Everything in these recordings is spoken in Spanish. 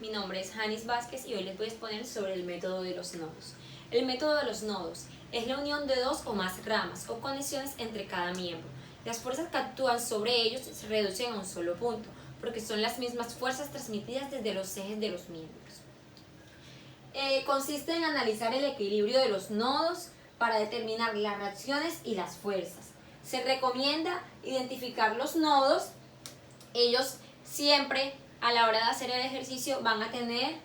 mi nombre es Janis Vázquez y hoy les voy a exponer sobre el método de los nodos. El método de los nodos es la unión de dos o más ramas o conexiones entre cada miembro. Las fuerzas que actúan sobre ellos se reducen a un solo punto, porque son las mismas fuerzas transmitidas desde los ejes de los miembros. Consiste en analizar el equilibrio de los nodos para determinar las reacciones y las fuerzas. Se recomienda identificar los nodos. Ellos siempre a la hora de hacer el ejercicio van a tener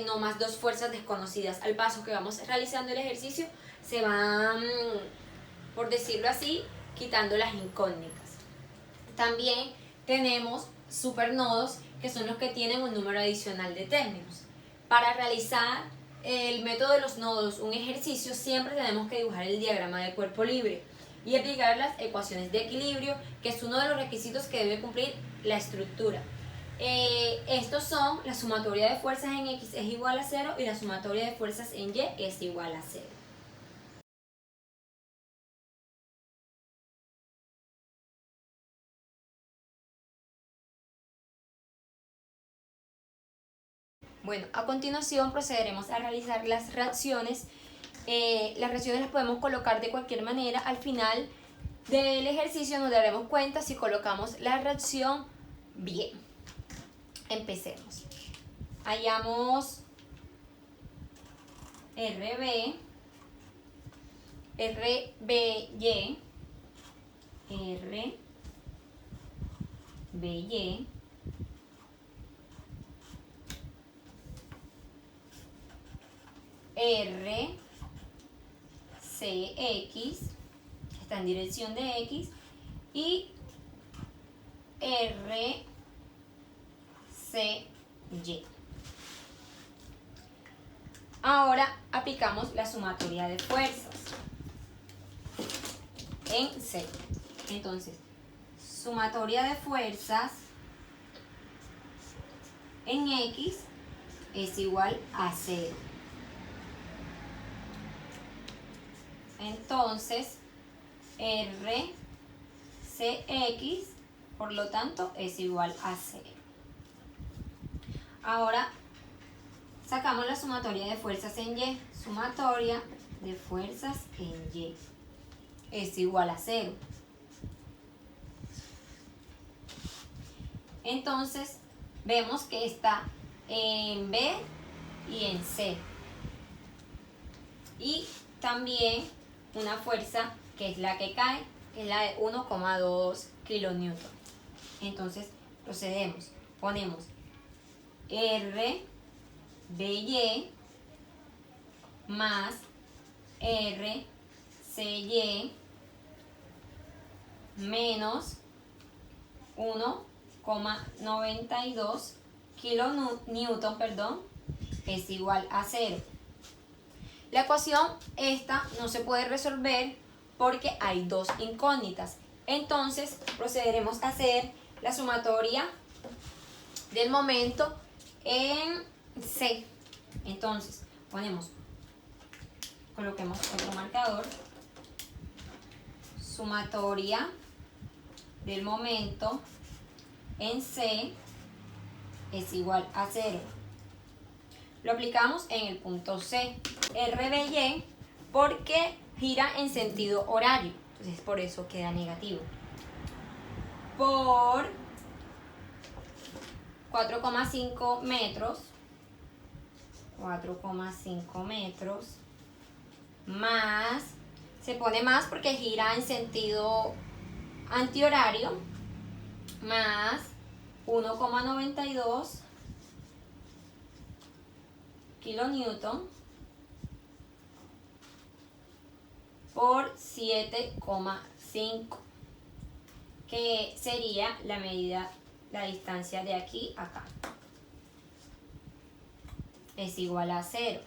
no más dos fuerzas desconocidas. Al paso que vamos realizando el ejercicio se van, por decirlo así, quitando las incógnitas. También tenemos supernodos, que son los que tienen un número adicional de términos. Para realizar el método de los nodos, un ejercicio, siempre tenemos que dibujar el diagrama de cuerpo libre y aplicar las ecuaciones de equilibrio, que es uno de los requisitos que debe cumplir la estructura. Estos son: la sumatoria de fuerzas en X es igual a 0 y la sumatoria de fuerzas en Y es igual a 0. Bueno, a continuación procederemos a realizar las reacciones. Las reacciones las podemos colocar de cualquier manera. Al final del ejercicio nos daremos cuenta si colocamos la reacción bien. Empecemos. Hallamos RB, RBY, RBY, RCX, está en dirección de X, y RCY. Ahora aplicamos la sumatoria de fuerzas en C. Entonces, sumatoria de fuerzas en X es igual a 0. Entonces, RCX, por lo tanto, es igual a 0. Ahora sacamos la sumatoria de fuerzas en Y. Sumatoria de fuerzas en Y es igual a 0. Entonces, vemos que está en B y en C. Y también una fuerza que es la que cae, que es la de 1,2 kN. Entonces, procedemos. Ponemos RBY más RCY menos 1,92 kilonewton, es igual a 0. La ecuación esta no se puede resolver porque hay dos incógnitas. Entonces procederemos a hacer la sumatoria del momento en C. Entonces coloquemos otro marcador. Sumatoria del momento en C es igual a 0. Lo aplicamos en el punto C. RBY, porque gira en sentido horario, entonces por eso queda negativo. Por 4,5 metros, más, se pone más porque gira en sentido antihorario, más 1,92 kilonewton por 7,5, que sería la medida, la distancia de aquí a acá. Es igual a 0.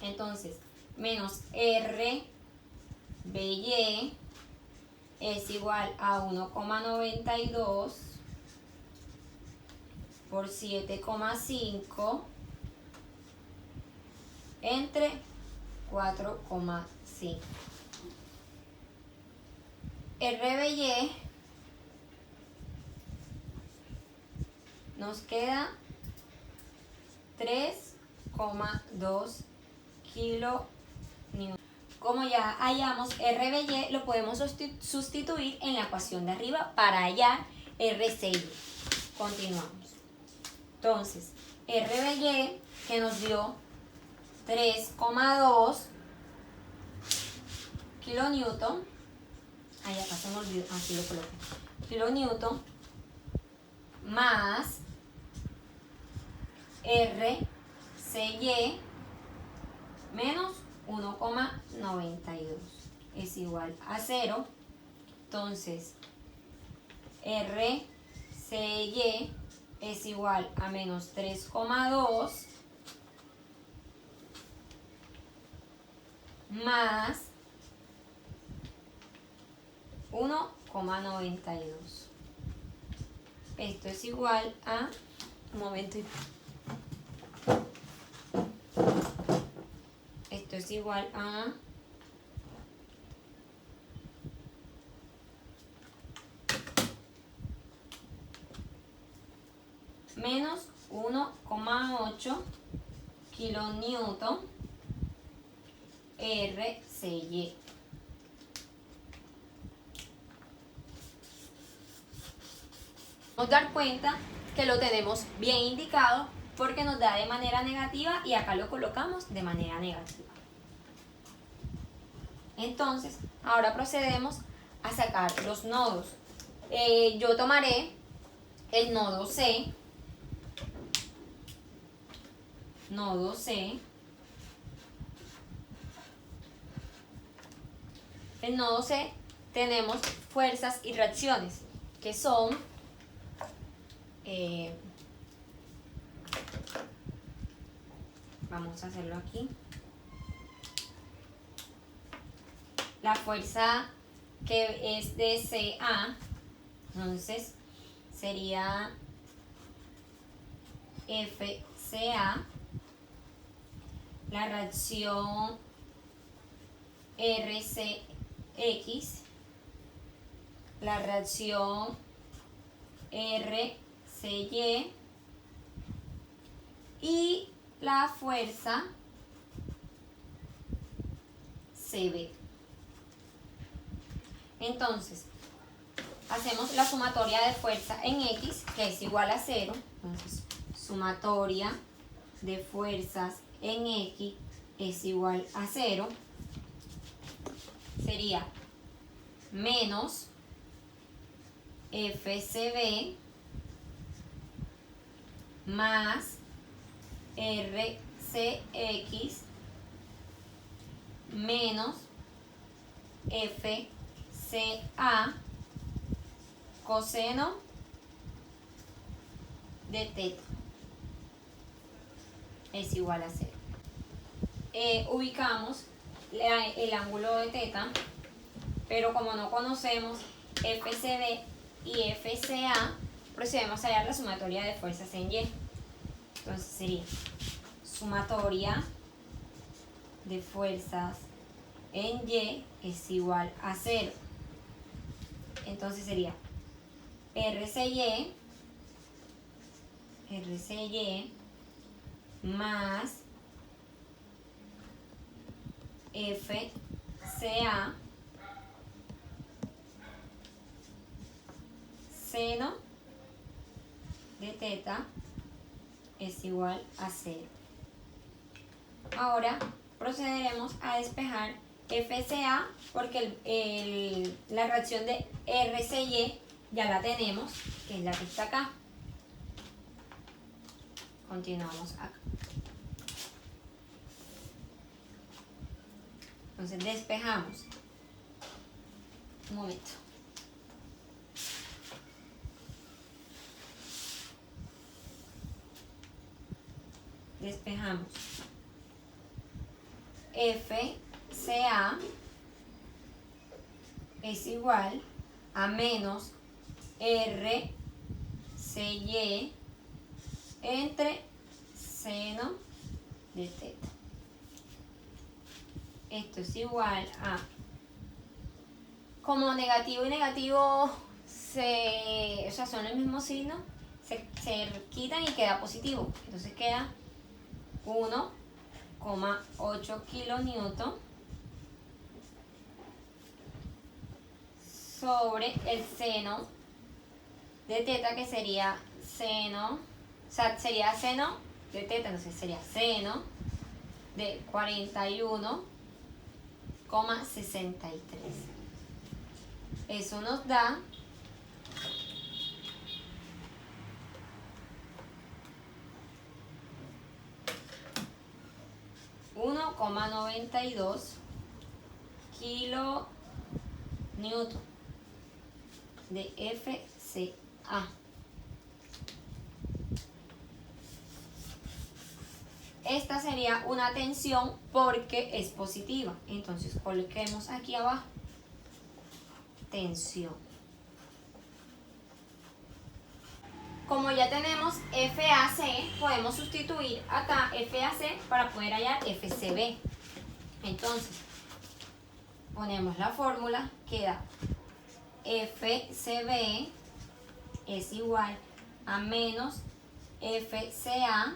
Entonces, menos RBY es igual a 1,92 por 7,5 entre 4,5. RBY nos queda 3,2 kilonewton. Como ya hallamos RBY, lo podemos sustituir en la ecuación de arriba para hallar RCY. Continuamos. Entonces, RBY, que nos dio 3,2 kilonewton. Ay, acá se me olvidó. Aquí lo coloqué. Kilonewton más RCY menos 1,92 es igual a 0. Entonces, RCY es igual a menos 3,2 más 1,92. Esto es igual a, un momento, esto es igual a menos 1,8 kilonewton RCY. Nos dar cuenta que lo tenemos bien indicado porque nos da de manera negativa y acá lo colocamos de manera negativa. Entonces, ahora procedemos a sacar los nodos. Yo tomaré el nodo C, El nodo C tenemos fuerzas y reacciones, que son vamos a hacerlo aquí. La fuerza que es de CA, entonces sería FCA. La reacción RCX, la reacción RCY y la fuerza CB. Entonces, hacemos la sumatoria de fuerza en X, que es igual a 0. Entonces, sumatoria de fuerzas en X es igual a 0. Sería menos FCB más RCX menos FCA coseno de teta es igual a 0. Ubicamos el ángulo de teta, pero como no conocemos FCB y FCA, procedemos a hallar la sumatoria de fuerzas en Y. Entonces sería sumatoria de fuerzas en Y es igual a 0. Entonces sería RCY más FCA seno de teta es igual a 0. Ahora procederemos a despejar FCA porque la reacción de RCY ya la tenemos, que es la que está acá. Continuamos acá. Entonces despejamos. Un momento. Despejamos. FCA es igual a menos RCY entre seno de teta. Esto es igual a, como negativo y negativo son el mismo signo, se quitan y queda positivo. Entonces queda 1,8 kilonewton sobre el seno de teta, que sería seno, o sea, sería seno de teta, entonces sería seno de 41,63. Eso nos da 1,92 kilonewton de FCA. Esta sería una tensión porque es positiva. Entonces coloquemos aquí abajo tensión. Como ya tenemos FAC, podemos sustituir acá FAC para poder hallar FCB. Entonces, ponemos la fórmula, queda FCB es igual a menos FCA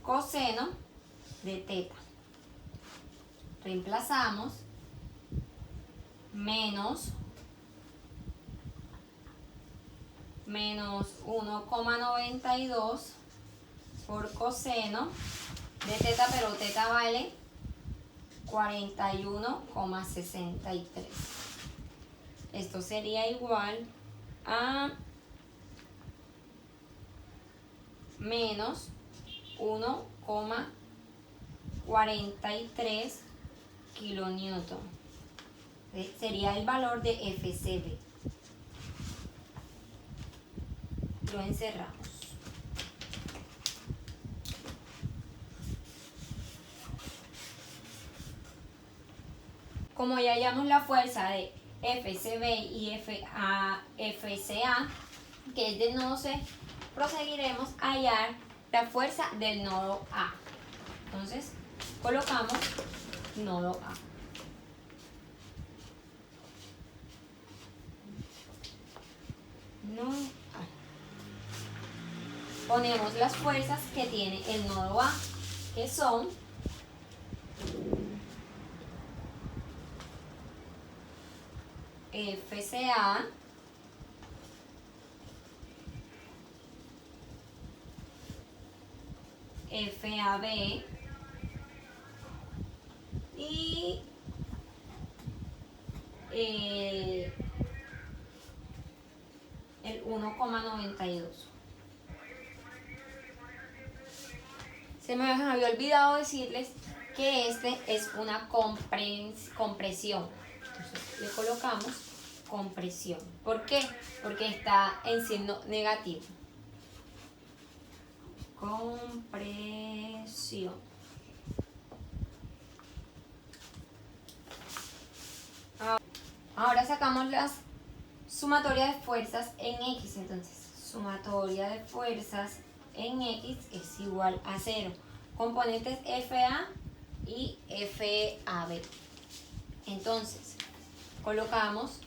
coseno de teta. Reemplazamos menos 1,92 por coseno de teta, pero teta vale 41,63. Esto sería igual a menos 1,43 kilonewton. Sería el valor de FCB. Lo encerramos. Como ya hallamos la fuerza de FCB y FCA, que es del nodo C, proseguiremos a hallar la fuerza del nodo A. Entonces, colocamos nodo A. Nodo A. Ponemos las fuerzas que tiene el nodo A, que son FCA FAB y el 1,92. Se me había olvidado decirles que este es una compresión. Entonces le colocamos compresión. ¿Por qué? Porque está en signo negativo. Compresión. Ahora sacamos las sumatorias de fuerzas en X. Entonces, sumatoria de fuerzas en X es igual a 0. Componentes FA y FAB. Entonces, colocamos,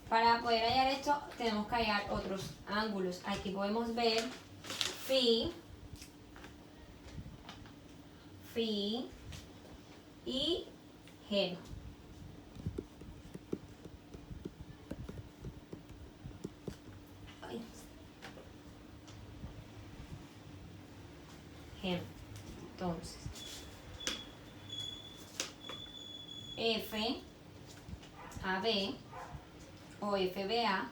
para poder hallar esto, tenemos que hallar otros ángulos. Aquí podemos ver Phi y G. Entonces, FAB o FBA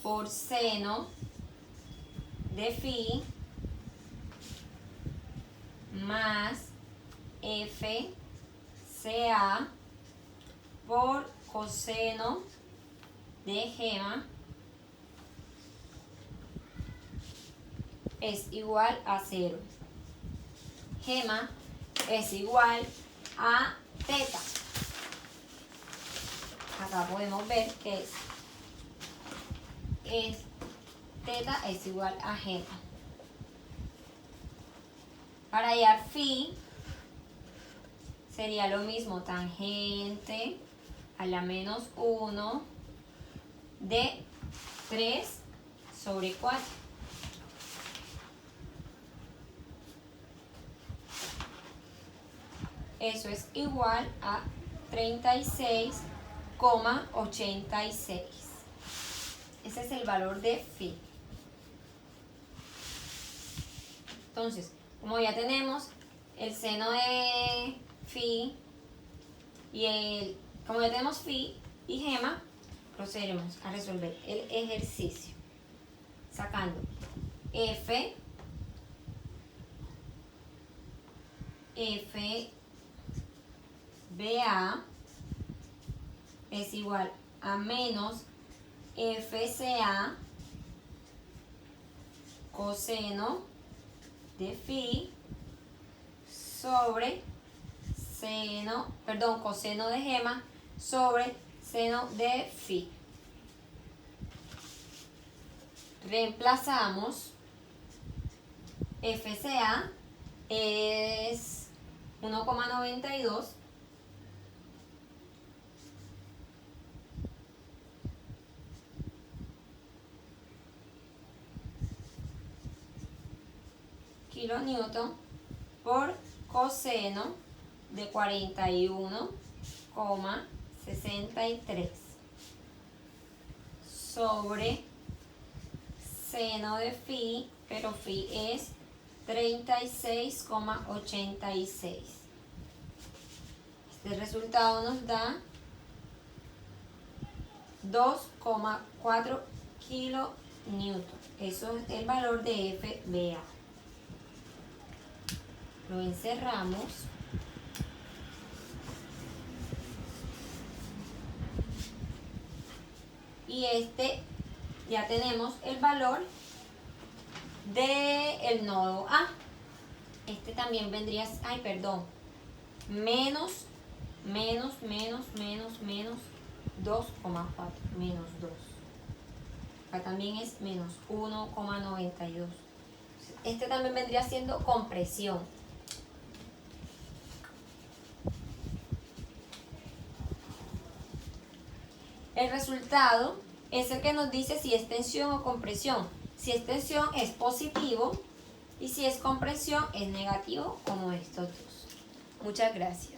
por seno de Phi más FCA por coseno de gema es igual a 0. Gema es igual a teta. Acá podemos ver que teta es igual a gema. Para hallar phi sería lo mismo, tangente a la menos 1 de 3 sobre 4. Eso es igual a 36,86. Ese es el valor de phi. Entonces, como ya tenemos el seno de phi como ya tenemos phi y gema, procederemos a resolver el ejercicio sacando FBA es igual a menos FCA coseno de phi sobre coseno de gema sobre seno de phi. Reemplazamos. FCA es 1,92 kilonewton por coseno de 41,63 sobre seno de phi, pero phi es 36,86. Este resultado nos da 2,4 kilonewton. Eso es el valor de FBA. Lo encerramos. Y ya tenemos el valor del nodo A. Este también vendría, menos 2,4, menos 2. Acá también es menos 1,92. Este también vendría siendo compresión. El resultado es el que nos dice si es tensión o compresión. Si es tensión es positivo y si es compresión es negativo, como estos dos. Muchas gracias.